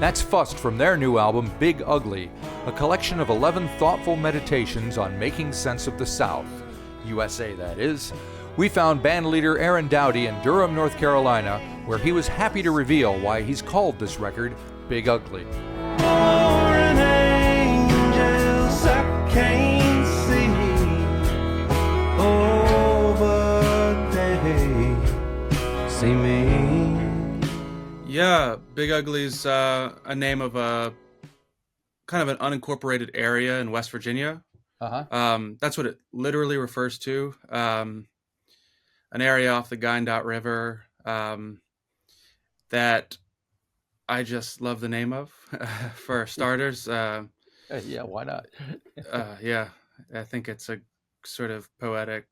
That's Fust from their new album, Big Ugly, a collection of 11 thoughtful meditations on making sense of the South, USA that is. We found bandleader Aaron Dowdy in Durham, North Carolina, where he was happy to reveal why he's called this record Big Ugly. See me. Yeah, Big Ugly's a name of a kind of an unincorporated area in West Virginia. That's what it literally refers to. An area off the Wyandotte River that I just love the name of. For starters. Yeah, why not? Yeah, I think it's a sort of poetic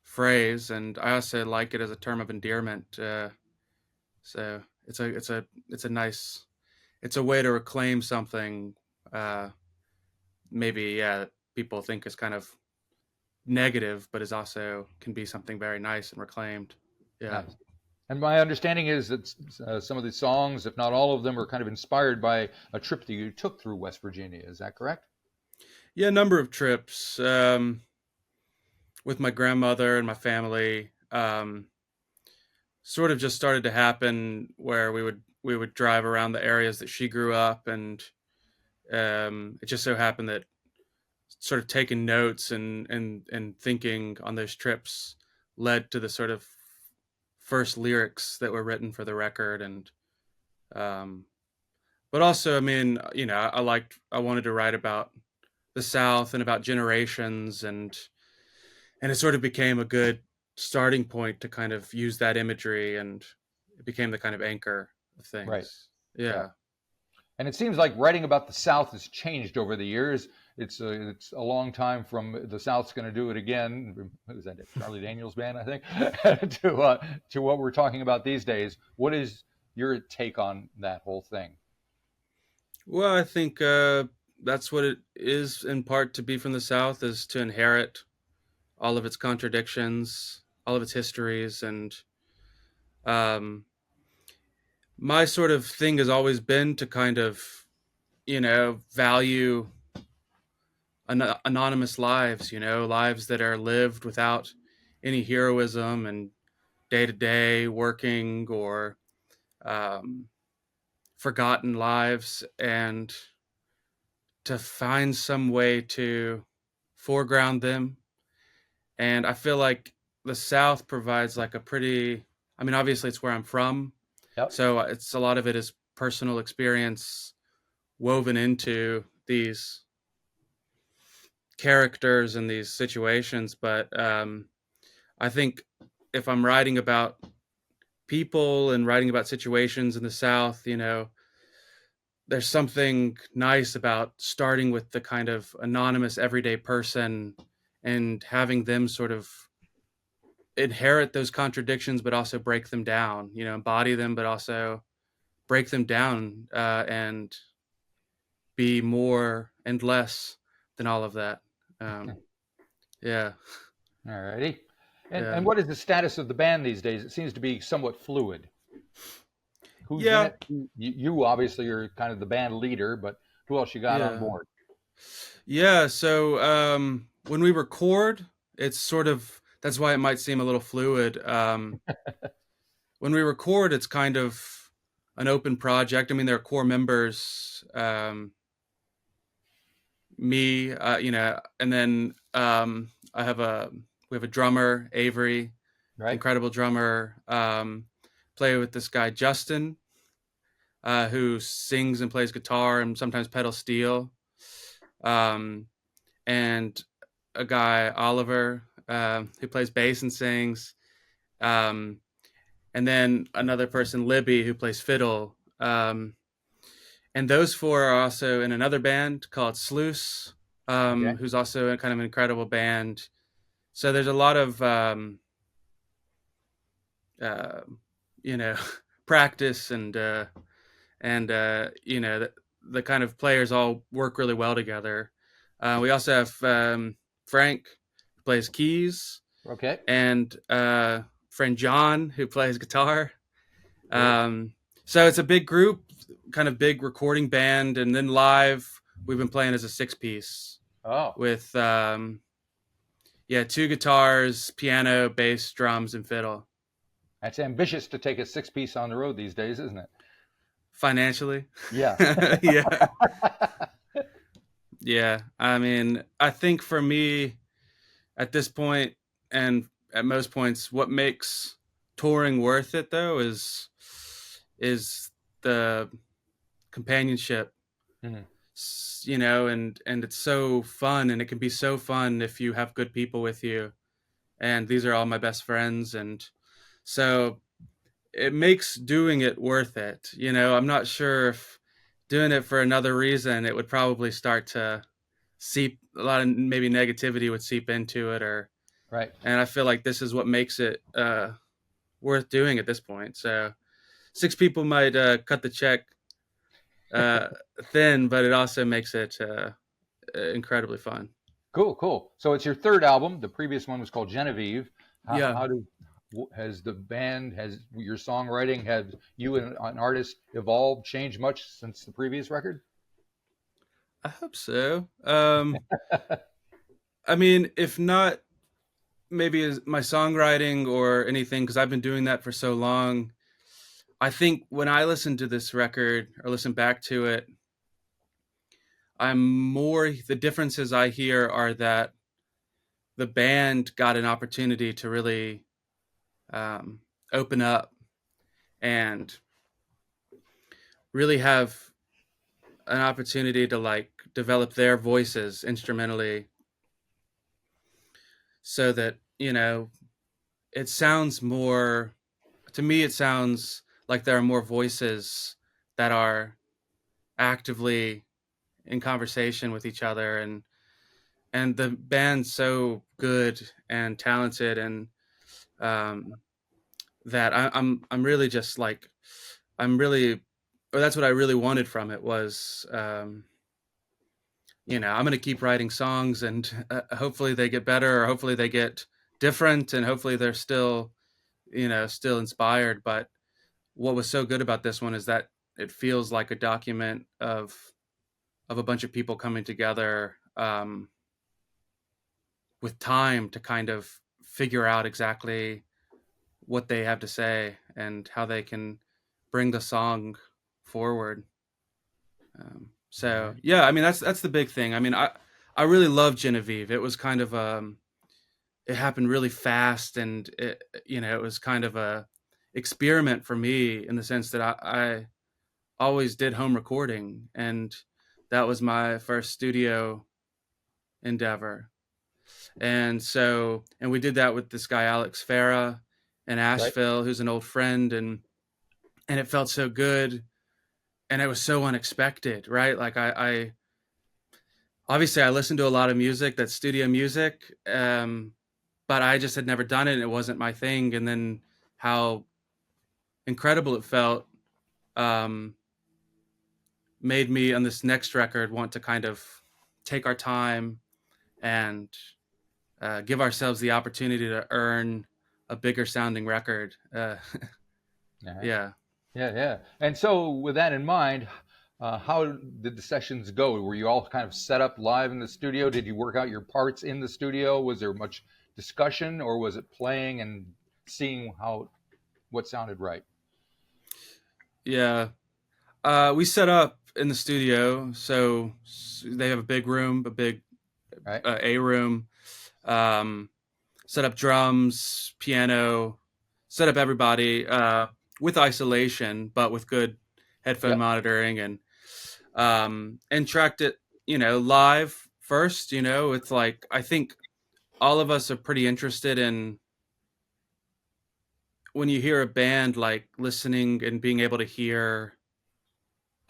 phrase, and I also like it as a term of endearment. So it's a nice, it's a way to reclaim something. Maybe people think is kind of negative, but is also can be something very nice and reclaimed. Yeah. Nice. And my understanding is that some of the songs, if not all of them, are kind of inspired by a trip that you took through West Virginia. Is that correct? Yeah, a number of trips with my grandmother and my family. Sort of just started to happen where we would drive around the areas that she grew up, and it just so happened that sort of taking notes and thinking on those trips led to the sort of first lyrics that were written for the record. And but also, I mean, you know, I wanted to write about the South and about generations, and it sort of became a good starting point to kind of use that imagery, and it became the kind of anchor of things. Right. Yeah. And it seems like writing about the South has changed over the years. It's a long time from the South's going to do it again. What is that? Charlie Daniels Band, I think, to what we're talking about these days. What is your take on that whole thing? Well, I think that's what it is in part to be from the South, is to inherit all of its contradictions, all of its histories. And my sort of thing has always been to kind of, you know, value anonymous lives, you know, lives that are lived without any heroism and day-to-day working or forgotten lives, and to find some way to foreground them. And I feel like the South provides like a pretty, I mean, obviously it's where I'm from. Yep. So it's a lot of it is personal experience woven into these characters and these situations. But I think if I'm writing about people and writing about situations in the South, you know, there's something nice about starting with the kind of anonymous everyday person and having them sort of inherit those contradictions, but also break them down, you know, embody them, but also break them down and be more and less than all of that. Yeah. All righty. And what is the status of the band these days? It seems to be somewhat fluid. Who's in it? You obviously are kind of the band leader, but who else you got on board? Yeah. So when we record, it's sort of, that's why it might seem a little fluid. When we record, it's kind of an open project. I mean, there are core members, me, you know, and then we have a drummer, Avery, right. Incredible drummer. Play with this guy, Justin, who sings and plays guitar and sometimes pedal steel. And a guy, Oliver, who plays bass and sings. And then another person, Libby, who plays fiddle. And those four are also in another band called Sluice, who's also a kind of an incredible band. So there's a lot of, you know, practice and you know, the kind of players all work really well together. We also have Frank, who plays keys. Okay. And friend John, who plays guitar. So it's a big group kind of big recording band, and then live we've been playing as a 6-piece Oh, with 2 guitars, piano, bass, drums, and fiddle. that's ambitious to take a 6-piece on the road these days, isn't it? Financially. Yeah. Yeah. Yeah. I mean, I think for me at this point, and at most points, what makes touring worth it though is the companionship. Mhm. And it's so fun, and it can be so fun if you have good people with you, and these are all my best friends, and so it makes doing it worth it. I'm not sure if doing it for another reason, it would probably start to seep, a lot of maybe negativity would seep into it, Right. and I feel like this is what makes it worth doing at this point. So 6 people might cut the check uh, thin, but it also makes it incredibly fun. Cool, cool. So it's your third album. The previous one was called Genevieve. How, Yeah, how did has the band, has your songwriting, have you and an artist evolved, changed much since the previous record? I hope so. I mean, if not, maybe my songwriting or anything, because I've been doing that for so long. I think when I listen to this record or listen back to it, the differences I hear are that the band got an opportunity to really open up and really have an opportunity to like develop their voices instrumentally, so that it sounds more, to me it sounds like there are more voices that are actively in conversation with each other, and the band's so good and talented, and um that I'm really just like, I'm really, or that's what I really wanted from it was, I'm going to keep writing songs, and hopefully they get better, or hopefully they get different, and hopefully they're still, still inspired. But what was so good about this one is that it feels like a document of a bunch of people coming together, with time to kind of figure out exactly what they have to say and how they can bring the song forward. All So right. yeah, I mean that's the big thing. I mean, I really love Genevieve. It was kind of it happened really fast, and it was kind of a experiment for me, in the sense that I always did home recording, and that was my first studio endeavor. And we did that with this guy Alex Farah in Right. Asheville, who's an old friend, and it felt so good, and it was so unexpected, right? Like I obviously I listened to a lot of music that's studio music, but I just had never done it, and it wasn't my thing. And then how incredible it felt, um, made me on this next record want to kind of take our time and give ourselves the opportunity to earn a bigger sounding record. All right. Yeah. Yeah, yeah. And so, with that in mind, how did the sessions go? Were you all kind of set up live in the studio? Did you work out your parts in the studio? Was there much discussion, or was it playing and seeing what sounded right? Yeah. We set up in the studio, so they have a big room, a big Right. A room. Um, Set up drums, piano, set up everybody with isolation, but with good headphone Yep. monitoring, and tracked it, live first. It's like, I think all of us are pretty interested in, when you hear a band, like listening and being able to hear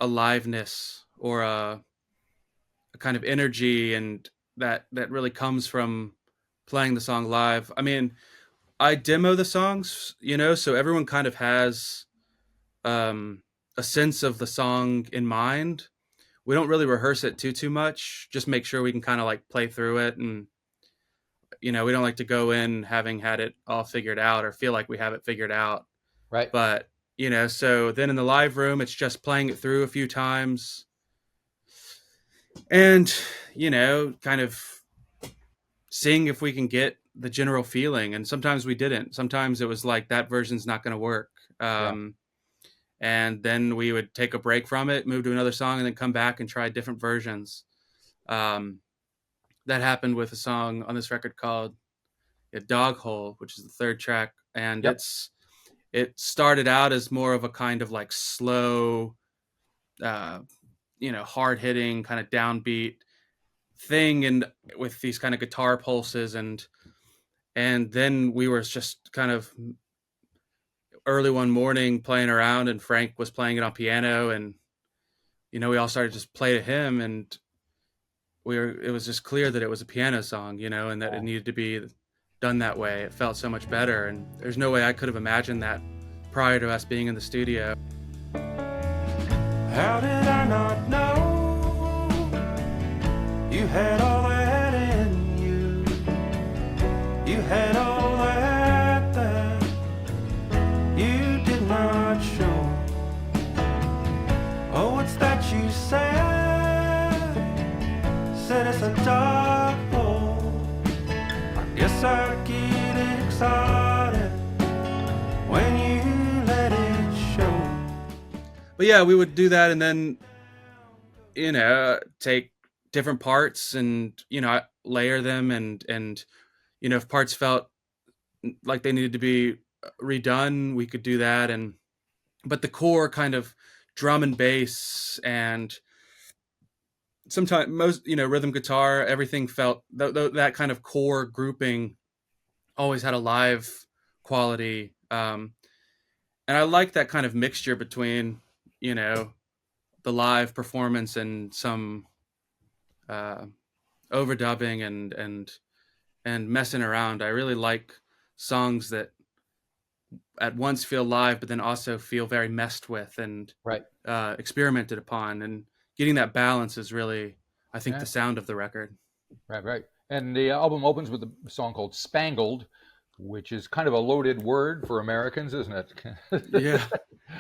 aliveness, or a kind of energy, and that really comes from playing the song live. I mean, I demo the songs, so everyone kind of has um, a sense of the song in mind. We don't really rehearse it too much. Just make sure we can kind of like play through it, and we don't like to go in having had it all figured out or feel like we have it figured out. Right. But So then in the live room, it's just playing it through a few times and, kind of seeing if we can get the general feeling. And sometimes we didn't. Sometimes it was like, that version's not going to work. Yeah. And then we would take a break from it, move to another song, and then come back and try different versions. That happened with a song on this record called Dog Hole, which is the third track. And Yep. it started out as more of a kind of like slow, hard hitting kind of downbeat thing, and with these kind of guitar pulses, and then we were just kind of early one morning playing around, and Frank was playing it on piano, and we all started to just play to him, and it was just clear that it was a piano song, and that it needed to be done that way. It felt so much better, and there's no way I could have imagined that prior to us being in the studio. How did I not know you had all that in you? You had all that you did not show. Oh, what's that you said? Said it's a dark hole. I guess I get excited when you let it show. But yeah, we would do that, and then take different parts and layer them, and if parts felt like they needed to be redone, we could do that. But the core kind of drum and bass, and sometimes most rhythm guitar, everything felt that kind of core grouping always had a live quality, and I like that kind of mixture between the live performance and some overdubbing and messing around. I really like songs that at once feel live, but then also feel very messed with and Right. Experimented upon. And getting that balance is really, I think, the sound of the record. Right. And the album opens with a song called Spangled, which is kind of a loaded word for Americans, isn't it? Yeah.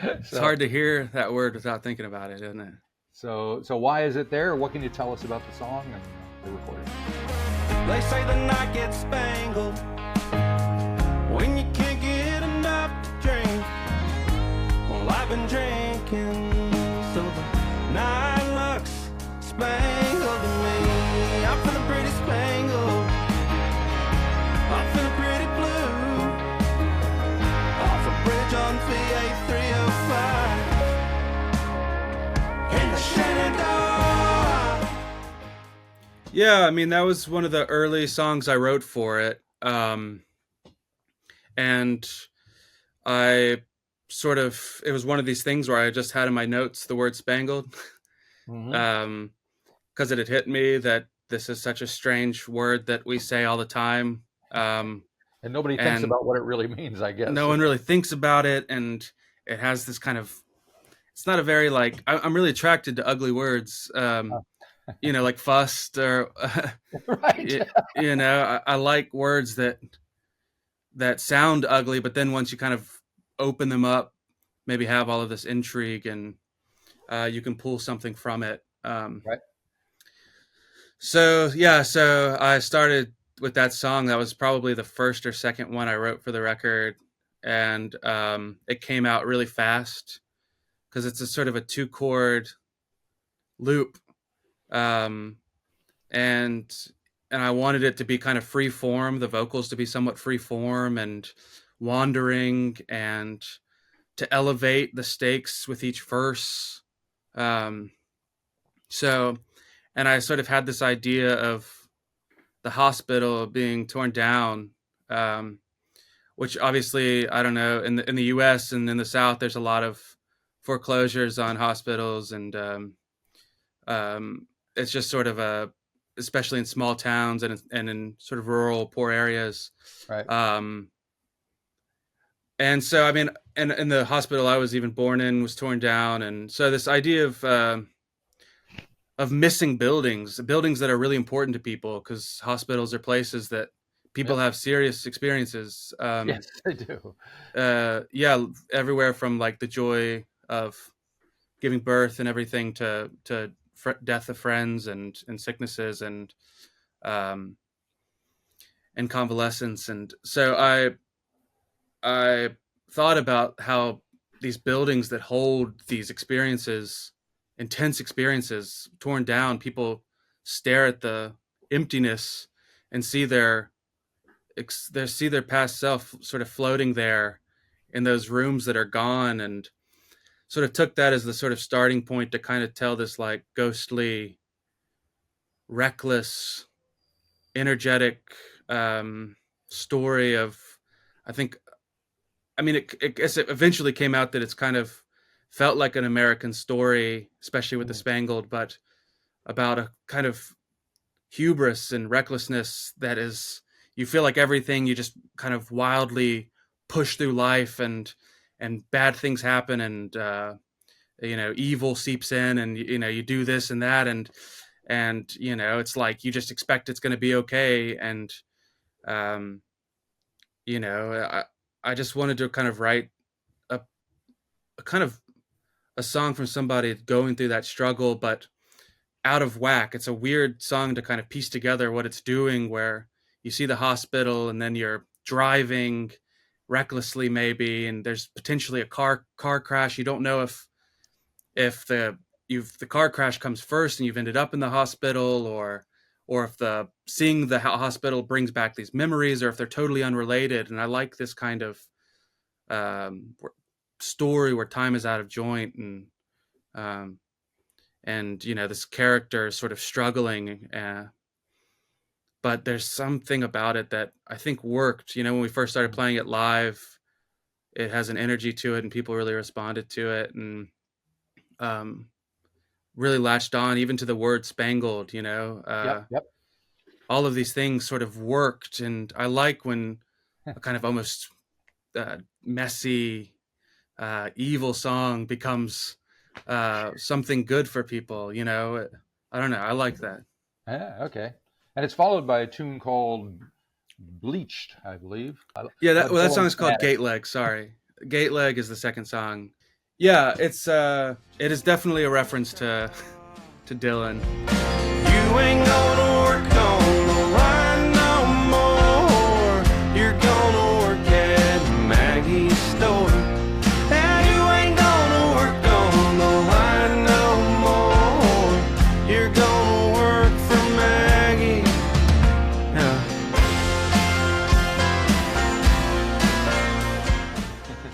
It's hard to hear that word without thinking about it, isn't it? So why is it there? What can you tell us about the song and the recording? They say the night gets spangled when you can't get enough to drink. Well, I've been drinking, so the night looks spangled to me. I'm feeling pretty spangled, I'm feeling pretty blue. Off a bridge on VA 305 in the Shenandoah. Yeah, I mean, that was one of the early songs I wrote for it. And it was one of these things where I just had in my notes the word spangled, because it had hit me that this is such a strange word that we say all the time. And nobody thinks about what it really means, I guess. No one really thinks about it, and it has this kind of, it's not a very I'm really attracted to ugly words, like Fust or, Right. I like words that sound ugly, but then once you kind of open them up, maybe have all of this intrigue, and you can pull something from it. Right. So I started with that song. That was probably the first or second one I wrote for the record, and it came out really fast because it's a sort of a 2-chord loop, and I wanted it to be kind of free form, the vocals to be somewhat free form and wandering, and to elevate the stakes with each verse. And I sort of had this idea of the hospital being torn down, which obviously, I don't know, in the U.S. and in the South, there's a lot of foreclosures on hospitals, and it's just sort of especially in small towns and in sort of rural, poor areas. Right. And so, I mean, and the hospital I was even born in was torn down, and so this idea of missing buildings that are really important to people, because hospitals are places that people Yep. have serious experiences. Yes, they do. Yeah, everywhere from like the joy of giving birth and everything to death of friends and sicknesses um, and convalescence. And so I thought about how these buildings that hold these experiences, intense experiences, torn down, people stare at the emptiness and see their past self sort of floating there in those rooms that are gone, and sort of took that as the sort of starting point to kind of tell this like ghostly, reckless, energetic story of, I think, I mean, it guess it eventually came out that it's kind of felt like an American story, especially with the Spangled, but about a kind of hubris and recklessness that is, you feel like everything, you just kind of wildly push through life, and bad things happen, and evil seeps in, and you do this and that, and it's like you just expect it's going to be okay. And um you know I just wanted to kind of write a, a kind of a song from somebody going through that struggle, but out of whack. It's a weird song to kind of piece together what it's doing, where you see the hospital and then you're driving recklessly maybe, and there's potentially a car crash. You don't know if the car crash comes first and you've ended up in the hospital, or if the seeing the hospital brings back these memories, or if they're totally unrelated. And I like this kind of um, story where time is out of joint, um, and this character is sort of struggling, but there's something about it that I think worked. When we first started playing it live, it has an energy to it, and people really responded to it, and um, really latched on even to the word spangled. Yep. All of these things sort of worked, and I like when a kind of almost messy, evil song becomes something good for people. I don't know. I like that. Yeah, okay. And it's followed by a tune called Bleached, I believe. Yeah, I'm a that song Dylan is called fanatic. Gate Leg. Sorry, Gate Leg is the second song. Yeah, it is definitely a reference to Dylan. You ain't gonna work on the line no more. You're gonna work at Maggie's store. Yeah, you ain't gonna work on the line no more. You're gonna work for Maggie.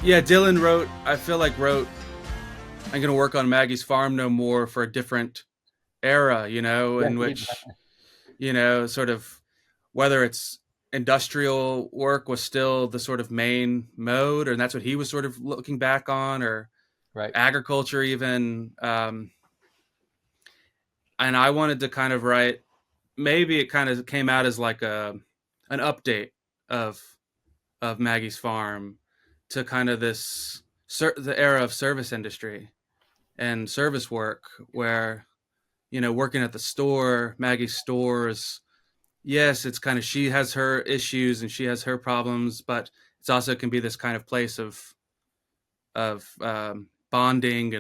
Yeah, Dylan I feel like wrote I'm gonna work on Maggie's farm no more for a different era, in which, sort of, whether it's industrial work was still the sort of main mode, and that's what he was sort of looking back on, or Right. agriculture even. And I wanted to kind of write, maybe it kind of came out as like an update of Maggie's farm to kind of the era of service industry and service work, where working at the store, Maggie's stores, yes, it's kind of, she has her issues and she has her problems, but it's also can be this kind of place of bonding,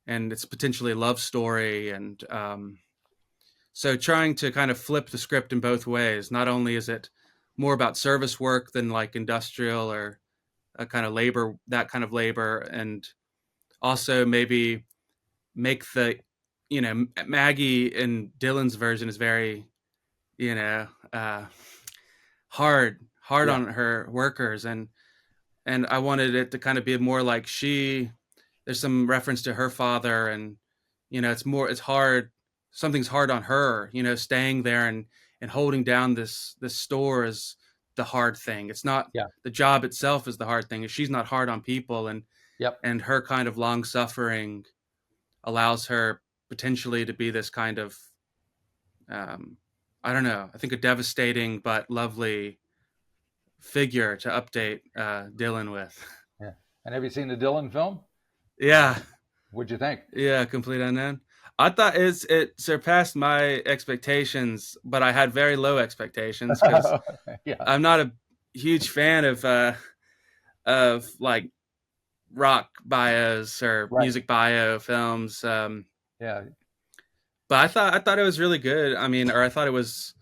and it's potentially a love story. And so trying to kind of flip the script in both ways. Not only is it more about service work than like industrial or a kind of labor, that kind of labor, and also maybe make Maggie in Dylan's version is very, hard Yeah. on her workers, and I wanted it to kind of be more like there's some reference to her father, and it's hard, something's hard on her, staying there and holding down this store is the hard thing. It's not Yeah. the job itself is the hard thing. She's not hard on people, Yep. and her kind of long suffering allows her potentially to be this kind of I don't know, I think a devastating but lovely figure to update Dylan with. Yeah. And have you seen the Dylan film? Yeah, What'd you think? yeah, Complete Unknown. I thought it surpassed my expectations, but I had very low expectations because Yeah, I'm not a huge fan of like rock bios or right. music bio films. Yeah, But I thought it was really good. I mean, or I thought it was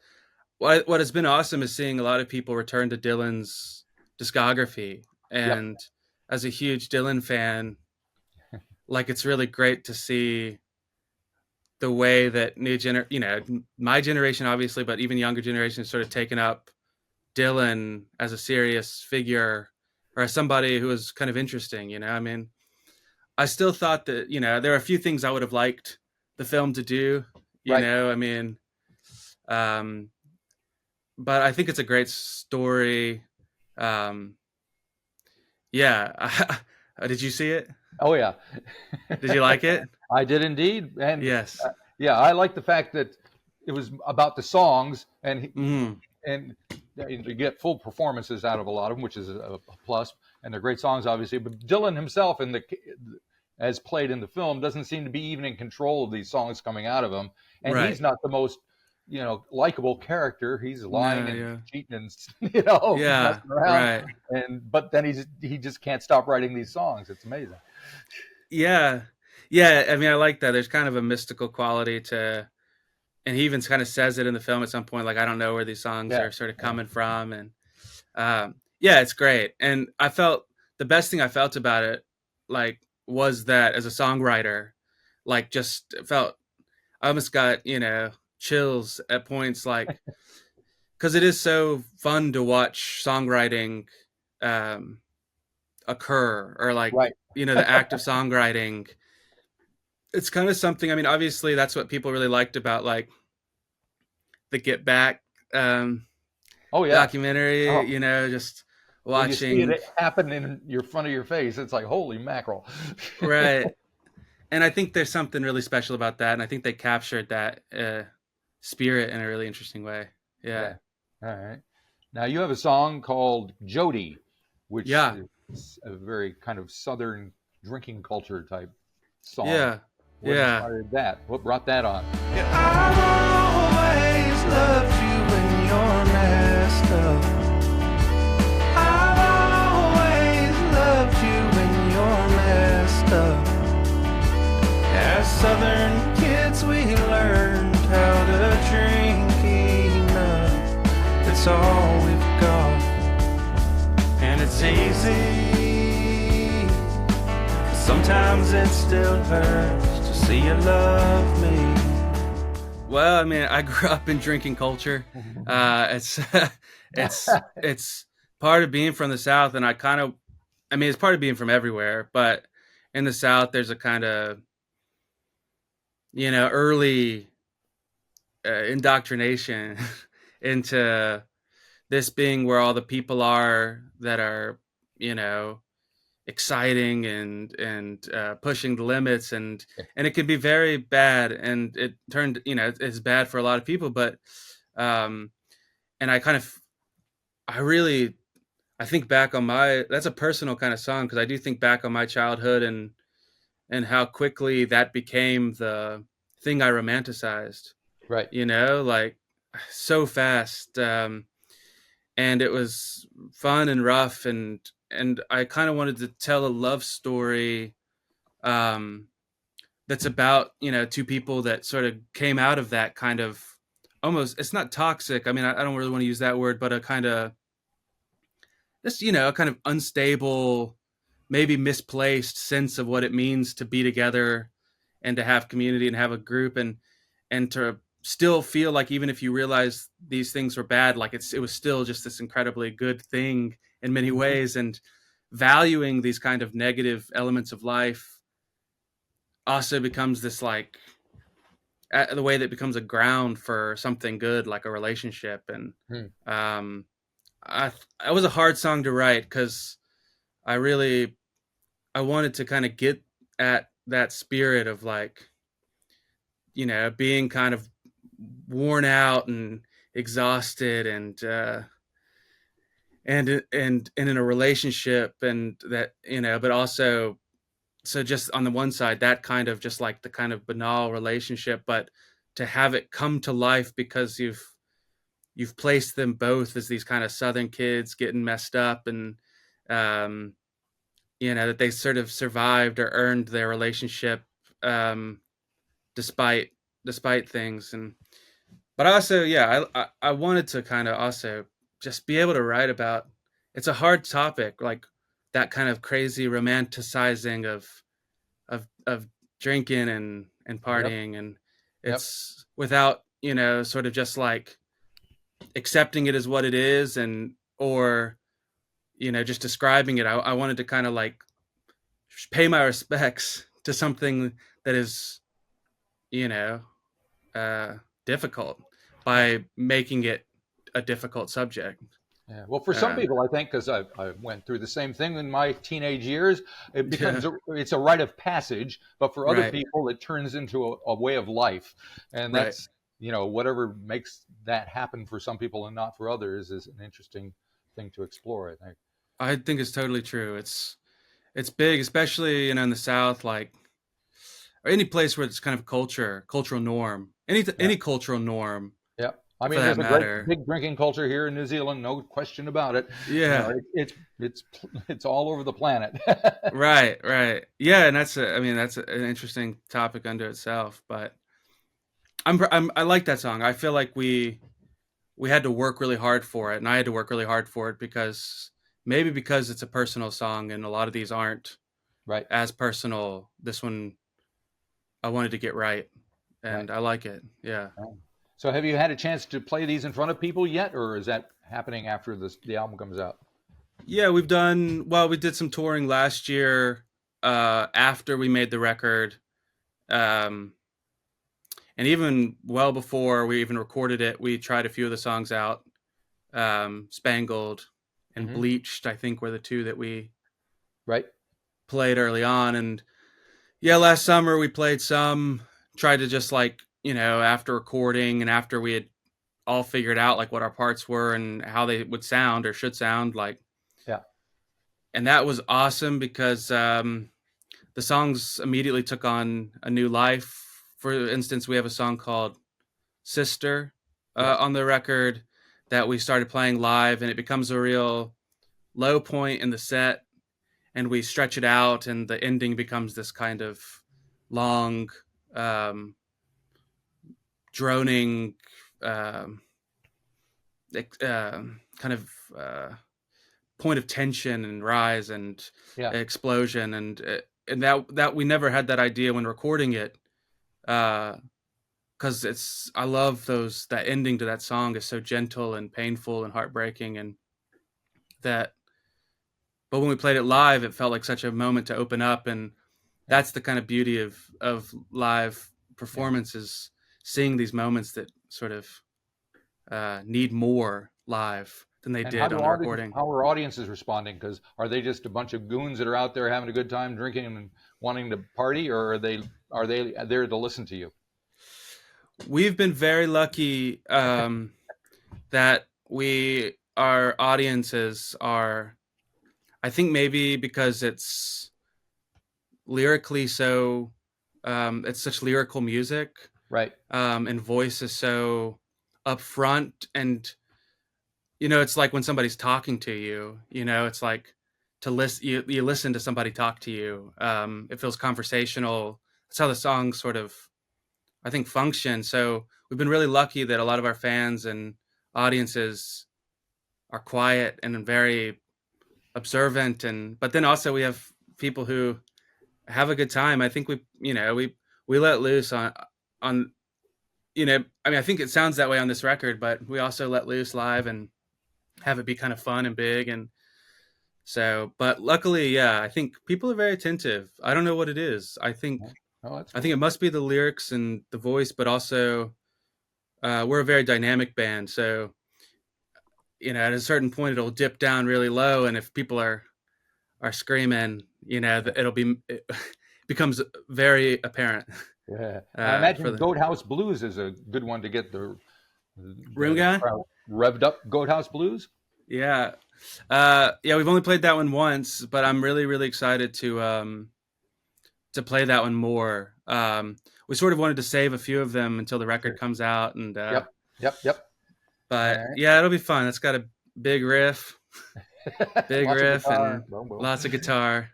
what has been awesome is seeing a lot of people return to Dylan's discography. yep, And as a huge Dylan fan, like it's really great to see the way that my generation obviously, but even younger generations sort of taken up Dylan as a serious figure or as somebody who was kind of interesting. I mean, I still thought that there are a few things I would have liked the film to do. right. I mean, um, but I think it's a great story. Um, yeah, did you see it? Oh yeah, Did you like it? I did indeed, and Yes. yeah, I like the fact that it was about the songs, Mm, and you get full performances out of a lot of them, which is a plus, and they're great songs, obviously. But Dylan himself, as played in the film, doesn't seem to be even in control of these songs coming out of him, and he's right. not the most likable character. He's lying No. and Yeah. cheating and Yeah. messing around, Right. but then he just can't stop writing these songs. It's amazing. Yeah. Yeah. I mean, I like that. There's kind of a mystical quality to, and he even kind of says it in the film at some point, like, I don't know where these songs Yeah, are sort of yeah, coming from. And yeah, it's great. And I felt the best thing I felt about it, like, was that as a songwriter, like, just felt, I almost got, chills at points, like, because it is so fun to watch songwriting um, occur, or like, right. the act of songwriting. It's kind of something, I mean, obviously that's what people really liked about like the Get Back um, Oh yeah. documentary, Oh, just when you see watching. it happen in your front of your face, it's like holy mackerel. Right. And I think there's something really special about that. And I think they captured that spirit in a really interesting way. Yeah. Yeah. All right. Now you have a song called Jody, which Yeah. is a very kind of southern drinking culture type song. Yeah. What Yeah. inspired that? What brought that on? Yeah, I've always loved you when you're messed up. I've always loved you when you're messed up. As southern kids, we learned how to drink enough. It's all we've got, and it's easy. Sometimes it still hurts to see you love me. Well, I mean, I grew up in drinking culture. It's it's part of being from the South, and I mean, it's part of being from everywhere. But in the South, there's a kind of early indoctrination into this being where all the people are that are you know exciting and pushing the limits, and it can be very bad, and it turned it's bad for a lot of people, but um and I really I think back on that's a personal kind of song, because I do think back on my childhood and how quickly that became the thing I romanticized, Right. like so fast. And it was fun and rough, and I kind of wanted to tell a love story um that's about two people that sort of came out of that kind of, almost, it's not toxic, I mean, I don't really want to use that word, but a kind of just a kind of unstable, maybe misplaced sense of what it means to be together and to have community and have a group, and to still feel like, even if you realize these things were bad, like it was still just this incredibly good thing in many ways, and valuing these kind of negative elements of life also becomes this, like, the way that becomes a ground for something good, like a relationship. And Hmm. I it was a hard song to write, because I wanted to kind of get at that spirit of, like, being kind of worn out and exhausted, and in a relationship, and that but also so just on the one side, that kind of just like the kind of banal relationship, but to have it come to life because you've placed them both as these kind of Southern kids getting messed up, and um, that they sort of survived or earned their relationship, despite things. And but also, yeah, I wanted to kind of also just be able to write about. It's a hard topic, like that kind of crazy romanticizing of drinking and Yep. partying, and Yep. it's without sort of just like accepting it as what it is, and or just describing it. I wanted to kind of like pay my respects to something that is you know uh difficult Yeah. by making it a difficult subject. Yeah. Well, for some uh people, I think, because I went through the same thing in my teenage years, it yeah, becomes it's a rite of passage. But for other right, people, it turns into a way of life, and right. that's whatever makes that happen for some people and not for others is an interesting thing to explore, I think. I think it's totally true. It's big, especially in the South, like, or any place where it's kind of cultural norm, Yeah. any cultural norm Yeah. I for mean, that there's a great matter. big drinking culture here in New Zealand, no question about it. Yeah, It's it's all over the planet. right, right. Yeah, and I mean, that's an interesting topic unto itself. But I like that song. I feel like we had to work really hard for it, and I had to work really hard for it because maybe because it's a personal song, and a lot of these aren't Right. as personal. This one I wanted to get right, Right. and I like it. Yeah. So, have you had a chance to play these in front of people yet, or is that happening after the album comes out? Yeah, we did some touring last year, after we made the record. Um, and even well before we even recorded it, we tried a few of the songs out. Spangled and Hmm. Bleached, I think, were the two that we Right. played early on. And yeah, last summer we played some, tried to just like, after recording and after we had all figured out like what our parts were and how they would sound or should sound like. Yeah. And that was awesome because the songs immediately took on a new life. For instance, we have a song called Sister Yeah. on the record that we started playing live, and it becomes a real low point in the set, and we stretch it out, and the ending becomes this kind of long, um, droning, um, kind of point of tension and rise and Yeah. explosion, and that we never had that idea when recording it, because I love that ending to that song is so gentle and painful and heartbreaking, and that but when we played it live, it felt like such a moment to open up, and Yeah. that's the kind of beauty of live Yeah. performances, seeing these moments that sort of need more live than they And did on the recording. how are audiences responding? Because are they just a bunch of goons that are out there having a good time drinking and wanting to party, or are they there to listen to you? We've been very lucky, that our audiences are, I think maybe because it's lyrically so, it's such lyrical music, Right. and voice is so upfront, and it's like when somebody's talking to you, it's like to listen, you listen to somebody talk to you. It feels conversational. That's how the song sort of, I think, function. So we've been really lucky that a lot of our fans and audiences are quiet and very observant, but then also we have people who have a good time. I think we let loose on I mean, I think it sounds that way on this record, but we also let loose live and have it be kind of fun and big. And so, but luckily, yeah, I think people are very attentive. I don't know what it is. Oh, that's I cool. think it must be the lyrics and the voice, but also we're a very dynamic band. So, at a certain point, it'll dip down really low, and if people are screaming, it becomes very apparent. Yeah. I For imagine the Goat House Blues is a good one to get room the guy. crowd revved up. Goat House Blues. Yeah. Yeah, we've only played that one once, but I'm really, really excited to to play that one more. We sort of wanted to save a few of them until the record comes out, and Yep. but All right. yeah, it'll be fun. It's got a big riff, Lots of guitar. and Boom, boom. lots of guitar.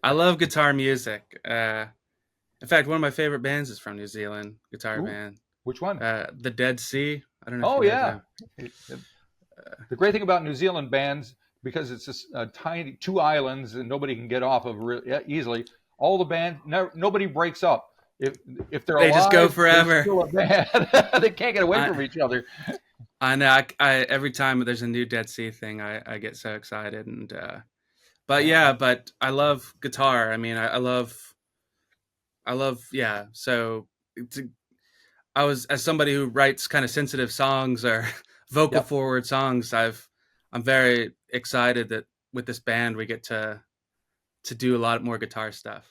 I love guitar music. In fact, one of my favorite bands is from New Zealand, guitar Ooh, band. which one? The Dead Sea. I don't know. Oh if you know yeah. them. The great thing about New Zealand bands, because it's just tiny 2 islands and nobody can get off of easily. All the band, nobody breaks up. If they're They alive, just go they're forever. still a band. They can't get away from each other. I know. I every time there's a new Dead Sea thing, I get so excited. And but yeah, but I love guitar. I mean, I love yeah. So I was, as somebody who writes kind of sensitive songs or vocal Yep. forward songs, I'm very excited that with this band we get to do a lot more guitar stuff.